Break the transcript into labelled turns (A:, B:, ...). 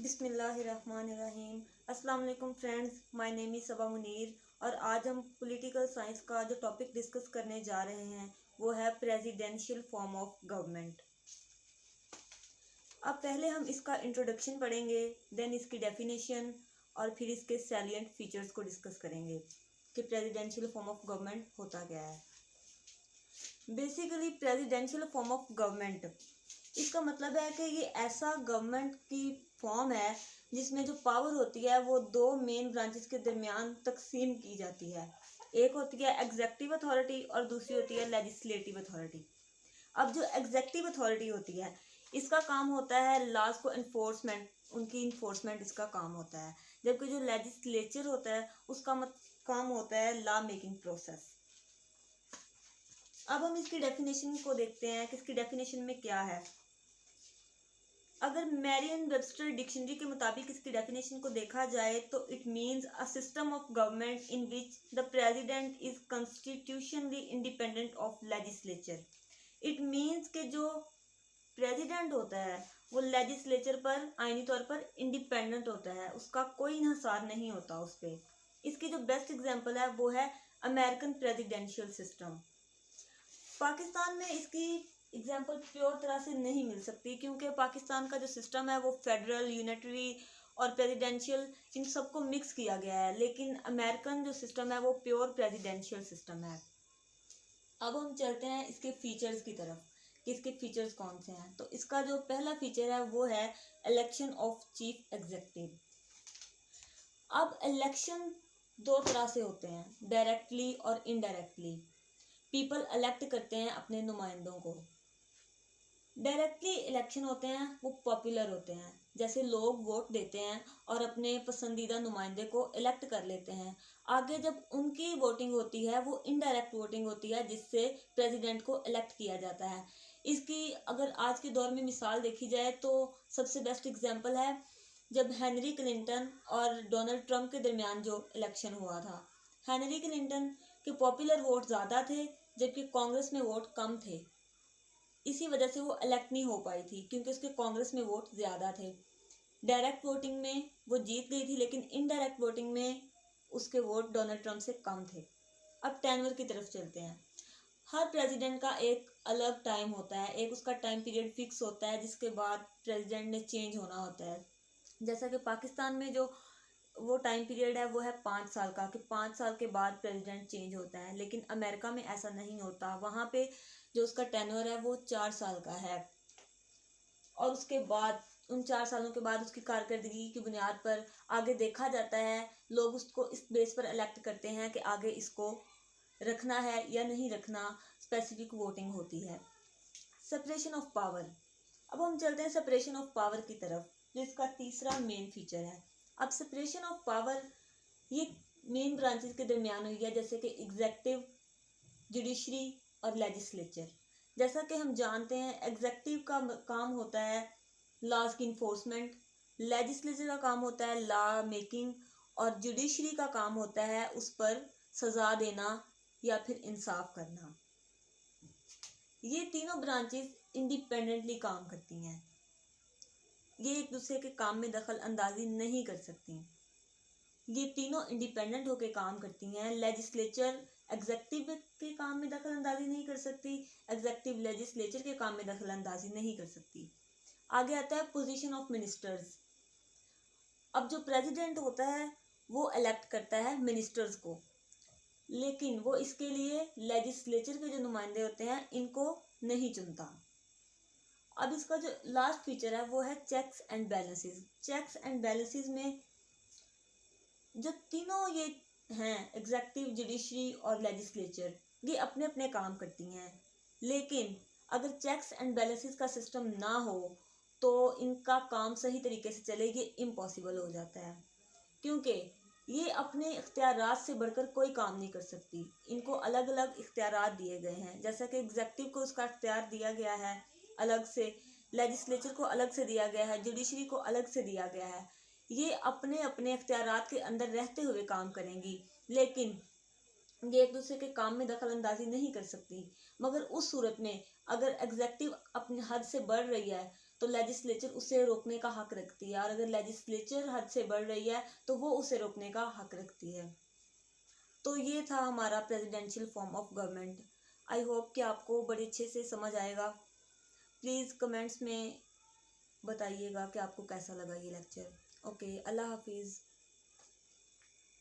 A: बिस्मिल्लाहिर्रहमानिर्रहीम। अस्सलाम वालेकुम फ्रेंड्स, माय नेम इज़ सबा मुनीर और आज हम पॉलिटिकल साइंस का जो टॉपिक डिस्कस करने जा रहे हैं वो है प्रेसिडेंशियल फॉर्म ऑफ गवर्नमेंट। अब पहले हम इसका इंट्रोडक्शन पढ़ेंगे, देन इसकी डेफिनेशन और फिर इसके सैलिएंट फीचर्स को डिस्कस करेंगे कि प्रेसिडेंशियल फॉर्म ऑफ गवर्नमेंट होता क्या है। Basically presidential form of government, इसका मतलब है कि ये ऐसा गवर्नमेंट की फॉर्म है जिसमें जो पावर होती है वो दो मेन ब्रांचेस के दरमियान तकसीम की जाती है। एक होती है एग्जेक्टिव अथॉरिटी और दूसरी होती है लेजिस्लेटिव अथॉरिटी। अब जो एग्जेक्टिव अथॉरिटी होती है इसका काम होता है लॉज को इन्फोर्समेंट, उनकी इन्फोर्समेंट इसका काम होता है, जबकि जो लेजिस्लेचर होता है उसका काम होता है लॉ मेकिंग प्रोसेस। अब हम इसकी डेफिनेशन को देखते हैं कि इसकी डेफिनेशन में क्या है। अगर मैरियन वेबस्टर डिक्शनरी के मुताबिक इसकी डेफिनेशन को देखा जाए तो it means a system of government in which the president is constitutionally independent of legislature. It means कि जो प्रेसिडेंट होता है वो लेजिस्लेचर पर आईनी तौर पर इंडिपेंडेंट होता है, उसका कोई इन्हिसार नहीं होता उस पर। इसकी जो बेस्ट एग्जाम्पल है वो है अमेरिकन प्रेसिडेंशियल सिस्टम। पाकिस्तान में इसकी एग्जाम्पल प्योर तरह से नहीं मिल सकती क्योंकि पाकिस्तान का जो सिस्टम है वो फेडरल, यूनिटरी और प्रेसिडेंशियल इन सबको मिक्स किया गया है, लेकिन अमेरिकन जो सिस्टम है वो प्योर प्रेसिडेंशियल सिस्टम है। अब हम चलते हैं इसके फीचर्स की तरफ कि इसके फीचर्स कौन से हैं। तो इसका जो पहला फीचर है वो है इलेक्शन ऑफ चीफ एग्जीक्यूटिव। अब इलेक्शन दो तरह से होते हैं, डायरेक्टली और इनडायरेक्टली। पीपल इलेक्ट करते हैं अपने नुमाइंदों को। डायरेक्टली इलेक्शन होते हैं वो पॉपुलर होते हैं, जैसे लोग वोट देते हैं और अपने पसंदीदा नुमाइंदे को इलेक्ट कर लेते हैं। आगे जब उनकी वोटिंग होती है वो इनडायरेक्ट वोटिंग होती है जिससे प्रेसिडेंट को इलेक्ट किया जाता है। इसकी अगर आज के दौर में मिसाल देखी जाए तो सबसे बेस्ट एग्जांपल है जब हेनरी क्लिंटन और डोनाल्ड ट्रंप के दरमियान जो इलेक्शन हुआ था। हेनरी क्लिंटन के पॉपुलर वोट ज़्यादा थे जबकि कांग्रेस में वोट कम थे। इसी वजह से वो इलेक्ट नहीं हो पाई थी क्योंकि उसके कांग्रेस में वोट ज़्यादा थे। डायरेक्ट वोटिंग में वो जीत गई थी लेकिन इनडायरेक्ट वोटिंग में उसके वोट डोनाल्ड ट्रंप से कम थे। अब टेन्योर की तरफ चलते हैं। हर प्रेसिडेंट का एक अलग टाइम होता है, एक उसका टाइम पीरियड फिक्स होता है जिसके बाद प्रेसिडेंट ने चेंज होना होता है। जैसा कि पाकिस्तान में जो वो टाइम पीरियड है वो है 5 साल का, कि 5 साल के बाद प्रेसिडेंट चेंज होता है, लेकिन अमेरिका में ऐसा नहीं होता। वहाँ पे जो उसका टेन्योर है वो 4 साल का है और उसके बाद उन 4 सालों के बाद उसकी कारकर्दगी की बुनियाद पर आगे देखा जाता है। लोग उसको इस बेस पर इलेक्ट करते हैं कि आगे इसको रखना है या नहीं रखना, स्पेसिफिक वोटिंग होती है। Separation of power. अब हम चलते हैं सेपरेशन ऑफ पावर की तरफ, जो इसका तीसरा मेन फीचर है। अब सेपरेशन ऑफ पावर ये मेन ब्रांचेस के दरमियान हुई है, जैसे कि एग्जेक्टिव, जुडिशरी और लेजिस्लेचर। जैसा कि हम जानते हैं एग्जेक्टिव का काम होता है लॉज की इन्फोर्समेंट, लेजिस्लेचर का काम होता है लॉ मेकिंग और जुडिशरी का काम होता है उस पर सज़ा देना या फिर इंसाफ करना। ये तीनों ब्रांचेस इंडिपेंडेंटली काम करती हैं, ये एक दूसरे के काम में दखल अंदाजी नहीं कर सकती। ये तीनों इंडिपेंडेंट होकर काम करती हैं। लेजिस्लेचर एग्जेक्टिव के काम में दखल अंदाजी नहीं कर सकती, एग्जेक्टिव लेजिस्लेचर के काम में दखल अंदाजी नहीं कर सकती। आगे आता है पोजीशन ऑफ मिनिस्टर्स। अब जो प्रेसिडेंट होता है वो इलेक्ट करता है मिनिस्टर्स को, लेकिन वो इसके लिए लेजिस्लेचर के जो नुमाइंदे होते हैं इनको नहीं चुनता। अब इसका जो लास्ट फीचर है वो है checks and balances. Checks and balances में जो तीनों ये हैं एग्जेक्टिव, जुडिशरी और लेजिस्लेचर, ये अपने अपने काम करती हैं, लेकिन अगर चेक्स एंड बैलेंसेस का सिस्टम ना हो तो इनका काम सही तरीके से चले ये इम्पॉसिबल हो जाता है, क्योंकि ये अपने इख्तियारात से बढ़कर कोई काम नहीं कर सकती। इनको अलग अलग इख्तियारात दिए गए हैं, जैसा कि एग्जेक्टिव को उसका इख्तियार दिया गया है अलग से, लेजिस्लेचर को अलग से दिया गया है, जुडिशरी को अलग से दिया गया है। ये अपने अपने इख्तियारात के अंदर रहते हुए काम करेंगी, लेकिन ये एक दूसरे के काम में दखल अंदाजी नहीं कर सकती। मगर उस सूरत में अगर एग्जेक्टिव अपनी हद से बढ़ रही है तो लेजिस्लेचर उसे रोकने का हक रखती है, और अगर लेजिस्लेचर हद से बढ़ रही है तो वो उसे रोकने का हक रखती है। तो ये था हमारा presidential form of government. I hope कि आपको बड़े अच्छे से समझ आएगा। प्लीज़ कमेंट्स में बताइएगा कि आपको कैसा लगा ये लेक्चर। ओके, अल्लाह हाफिज़।